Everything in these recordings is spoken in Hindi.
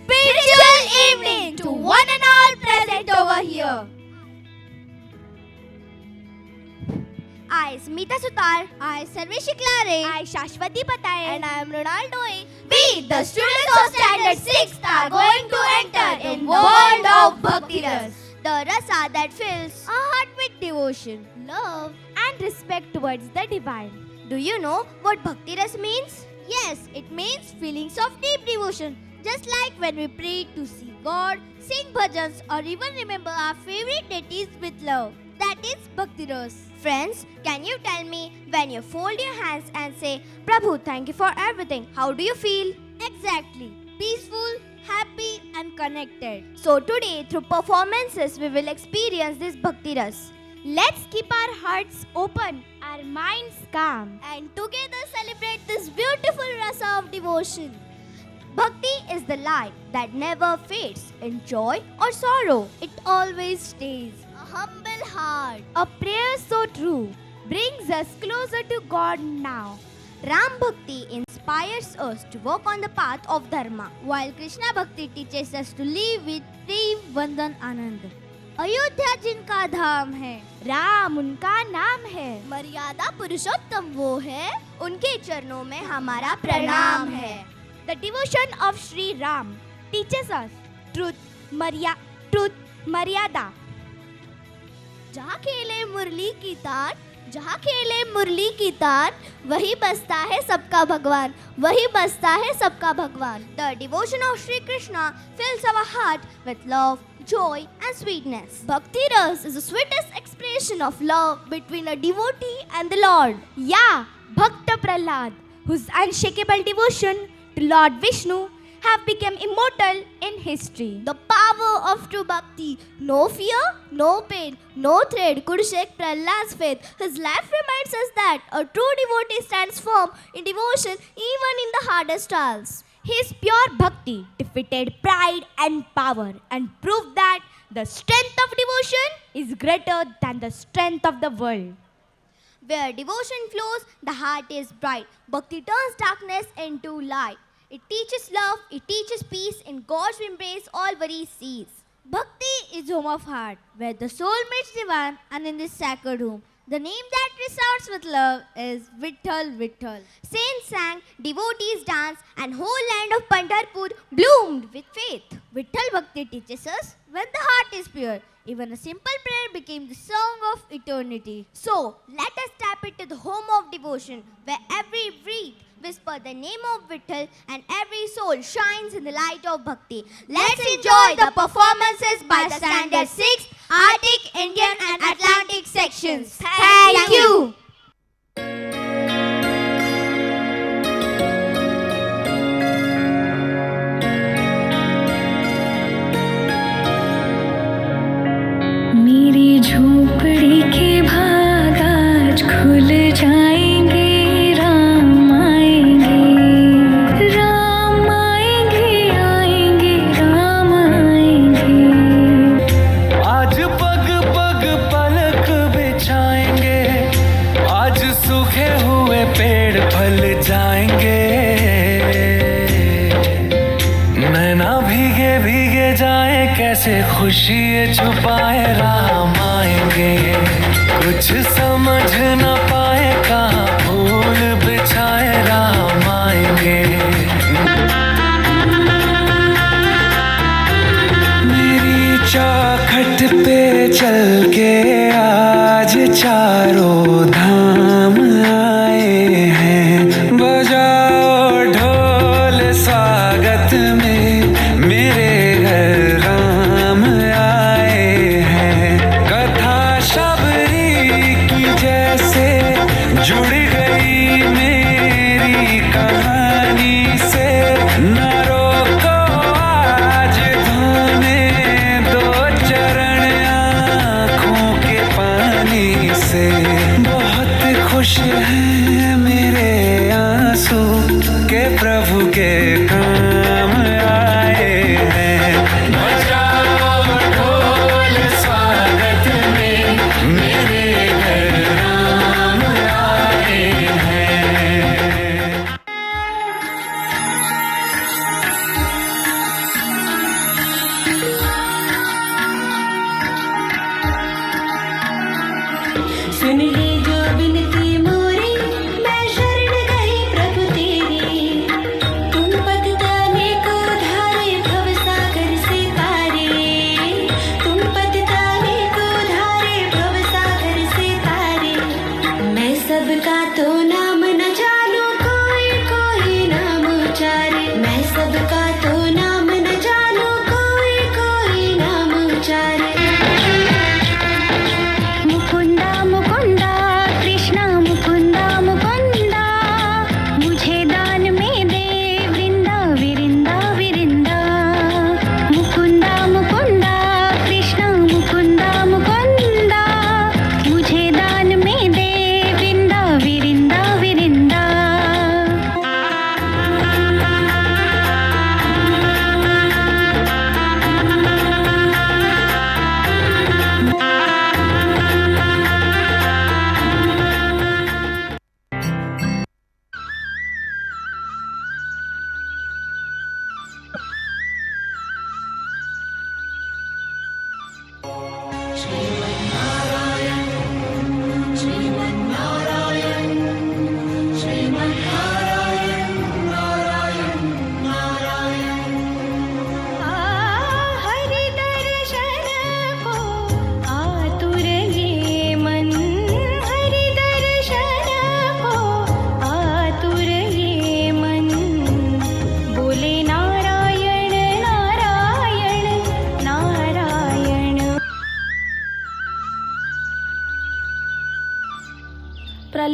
spiritual evening to one and all present over here. I, Smita Sutar. I, Sarvesh Shiklare. I, Shashwati Pataye. And I am Ronald Doe. We, the students of Standard 6, are going to enter in world of Bhakti Ras. The rasa that fills our heart with devotion, love and respect towards the divine. Do you know what Bhakti Ras means? Yes, it means feelings of deep devotion. Just like when we pray to see God, sing bhajans or even remember our favorite deities with love. That is Bhakti Ras. Friends, can you tell me when you fold your hands and say, Prabhu, thank you for everything, how do you feel? Exactly. Peaceful, happy and connected. So today through performances we will experience this Bhakti Ras. Let's keep our hearts open, our minds calm and together celebrate this beautiful rasa of devotion. Bhakti is the light that never fades in joy or sorrow. It always stays. A humble heart, a prayer so true, brings us closer to God now. Ram Bhakti inspires us to walk on the path of Dharma, while Krishna Bhakti teaches us to live with Prem Vandan Anand. Ayodhya जिनका धाम है, राम उनका नाम है, मर्यादा पुरुषोत्तम वो है, उनके चरणों में हमारा प्रणाम है. The devotion of Sri Ram teaches us truth, मर्यादा. जहाँ खेले मुरली की तान, जहाँ खेले मुरली की तान, वही बसता है सबका भगवान, वही बसता है सबका भगवान. The devotion of Sri Krishna fills our heart with love, joy and sweetness. Bhakti Ras is the sweetest expression of love between a devotee and the Lord. Yeah, Bhakta Prahlad, whose unshakable devotion to Lord Vishnu have become immortal in history. The power of true bhakti, no fear, no pain, no thread could shake Prahlad's faith. His life reminds us that a true devotee stands firm in devotion even in the hardest trials. His pure bhakti defeated pride and power and proved that the strength of devotion is greater than the strength of the world. Where devotion flows, the heart is bright. Bhakti turns darkness into light. It teaches love, it teaches peace. In God's embrace, all worry cease. Bhakti is home of heart, where the soul meets divine, and in this sacred home, the name that resounds with love is Vitthal Vitthal. Saints sang, devotees danced, and whole land of Pandharpur bloomed with faith. Vitthal Bhakti teaches us, when the heart is pure, even a simple prayer became the song of eternity. So, let us tap into the home of devotion, where every breath whisper the name of Vitthal and every soul shines in the light of Bhakti. Let's enjoy the performances by the Standard 6, Arctic, Indian and Atlantic sections. Thank you. मेरी झोपड़ी के भाग आज खुल जाएंगे, राम आएंगे, राम आएंगे, आएंगे, राम आएंगे. आज पग पग पलक बिछाएंगे, आज सूखे हुए पेड़ फल जाएंगे. नैना भीगे भीगे जाए, कैसे खुशी छुपाए, राम आएंगे. कुछ समझ न पाए, कहाँ फूल बिछाए, राम आएंगे. मेरी चौखट पे चल के आज चारों धाम आए हैं. बजाओ ढोल स्वागत में, मेरे घर राम आए हैं. कथा शबरी की जैसे जुड़ गई मेरी कहानी से. न रोको आज धोने दो चरण आँखों के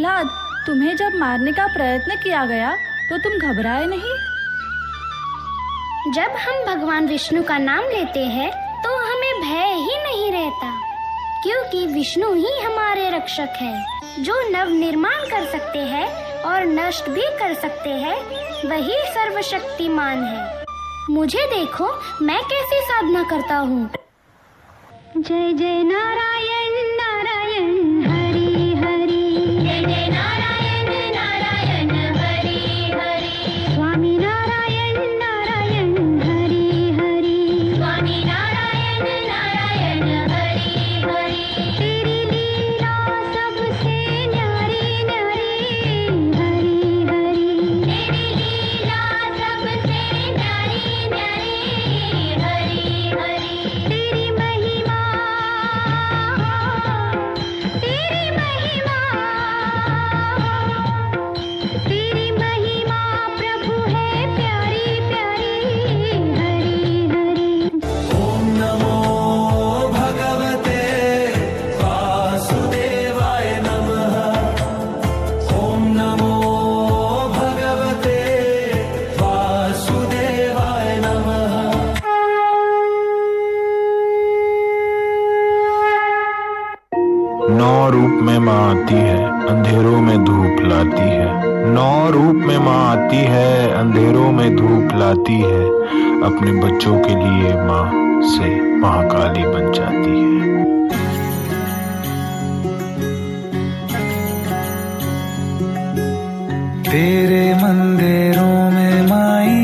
प्रहलाद, तुम्हें जब मारने का प्रयत्न किया गया तो तुम घबराए नहीं? जब हम भगवान विष्णु का नाम लेते हैं तो हमें भय ही नहीं रहता, क्योंकि विष्णु ही हमारे रक्षक है। जो नव निर्माण कर सकते हैं और नष्ट भी कर सकते हैं, वही सर्वशक्तिमान है। मुझे देखो, मैं कैसे साधना करता हूँ। जय जय नारायण नारायण हरि हरि, जय जय नारायण नारायण हरि हरि, स्वामी नारायण नारायण हरि हरि, स्वामी नारायण नारायण हरि हरि। तेरी लीला सबसे न्यारी न्यारी हरि हरि, तेरी लीला सबसे न्यारी न्यारी हरि हरि। तेरी महिमा प्रभु है प्यारी प्यारी हरि हरि। ओम नमो भगवते वासुदेवाय नमः। ओम नमो भगवते वासुदेवाय नमः। 9 रूप में माँ आती है, अंधेरों में धूप लाती है। 9 रूप में माँ आती है, अंधेरों में धूप लाती है। अपने बच्चों के लिए माँ से महाकाली बन जाती है। तेरे मंदिरों में माई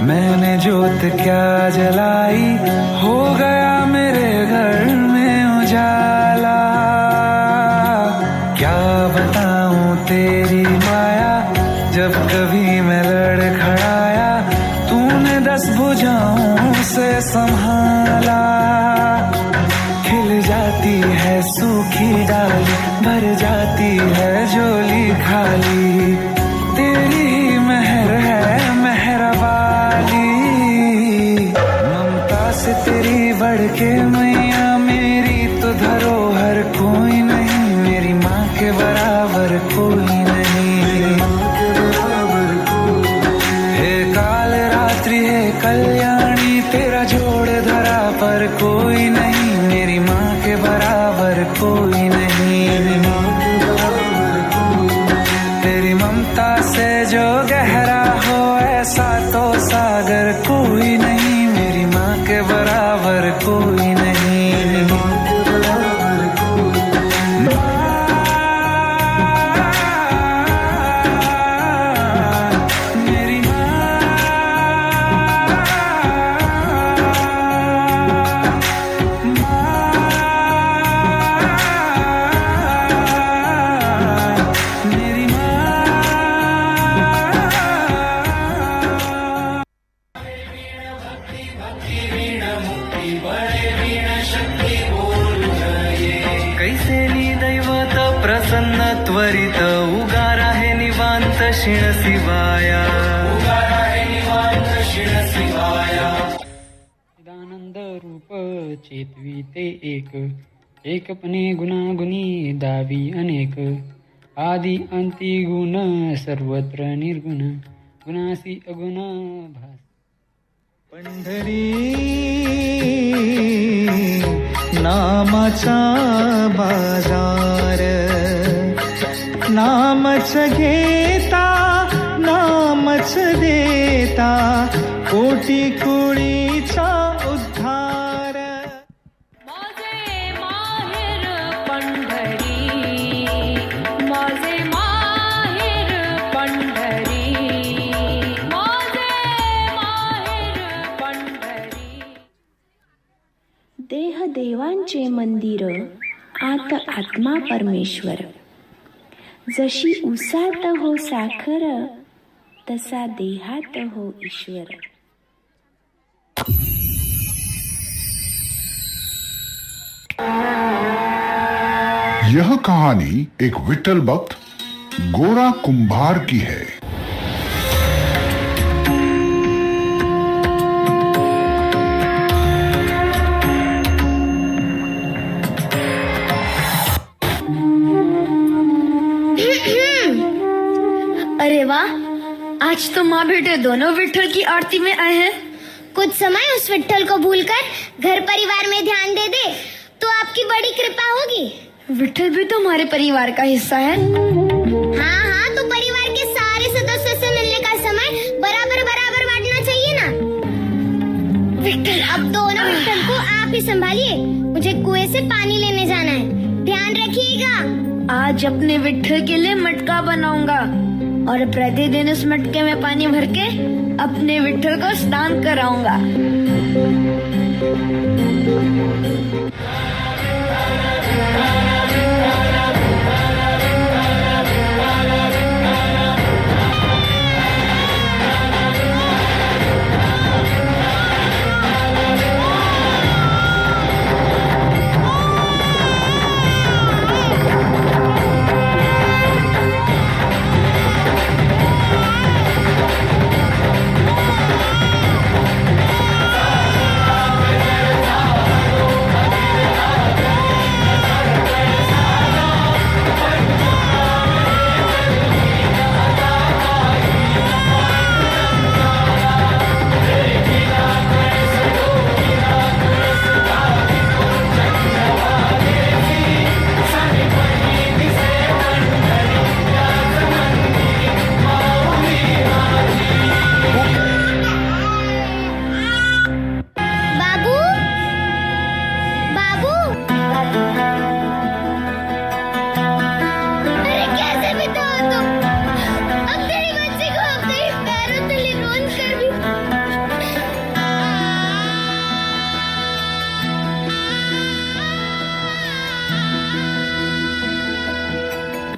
मैंने जोत क्या जलाई, हो गया मेरे घर में उजाला। क्या बताऊं तेरी माया, जब कभी मैं लड़खड़ाया, तूने 10 भुजाओं से संभाला। खिल जाती है सूखी डाली, भर जाती है झोली खाली। तेरी ही मेहर है मेहरबाली, ममता से तेरी बढ़ के मैया मेरी तो धरोहर कोई नहीं। मेरी माँ के बराबर कोई नहीं। हे काल रात्रि हे कल्याणी, तेरा जोड़ धरा पर कोई नहीं। मेरी माँ के बराबर कोई नहीं। तेरी ममता से जो गहरा हो ऐसा तो सागर कोई नहीं। मेरी माँ के बराबर कोई नहीं। मेरी कैसे दैवत प्रसन्न त्वरित, उगारा है निवांत क्षीण शिवाया। चिदानंद रूप चेतवी ते एक, एकपणे गुणागुणी दावी अनेक। आदि अंती गुण सर्वत्र निर्गुण, गुणासी अगुण भास। पंढरी नामाचा बाजार, नामच घेता नामच देता, कोटी कुळीचा उद्धार। माझे माहेर पंढरी, माझे माहेर पंढरी, माझे माहेर पंढरी। देह देवांचे मंदिर, आत आत्मा परमेश्वर। जशी उसात हो साखर, तसा देहात हो ईश्वर। यह कहानी एक विठल भक्त गोरा कुंभार की है। आज तो माँ बेटे दोनों विठ्ठल की आरती में आए हैं। कुछ समय उस विठ्ठल को भूलकर घर परिवार में ध्यान दे दे तो आपकी बड़ी कृपा होगी। विठ्ठल भी तो हमारे परिवार का हिस्सा है। हाँ हाँ, तो परिवार के सारे सदस्यों से मिलने का समय बराबर बराबर बांटना चाहिए ना। विठ्ठल, अब दोनों विठ्ठल को आप ही संभालिए, मुझे कुएं से पानी लेने जाना है, ध्यान रखिएगा। आज अपने विठ्ठल के लिए मटका बनाऊंगा और प्रतिदिन उस मटके में पानी भर के अपने विठ्ठल को स्नान कराऊंगा।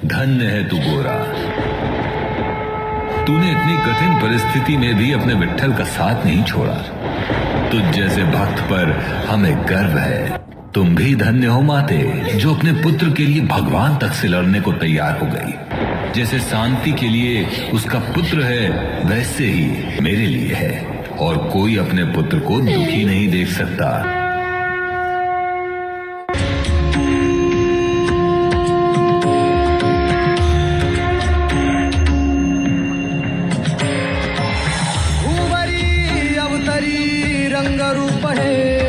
धन्य है तू गोरा, तूने इतनी कठिन परिस्थिति में भी अपने विठ्ठल का साथ नहीं छोड़ा। तुझ जैसे भक्त पर हमें गर्व है। तुम भी धन्य हो माते, जो अपने पुत्र के लिए भगवान तक से लड़ने को तैयार हो गई। जैसे शांति के लिए उसका पुत्र है, वैसे ही मेरे लिए है, और कोई अपने पुत्र को दुखी नहीं देख सकता। रंग रूप है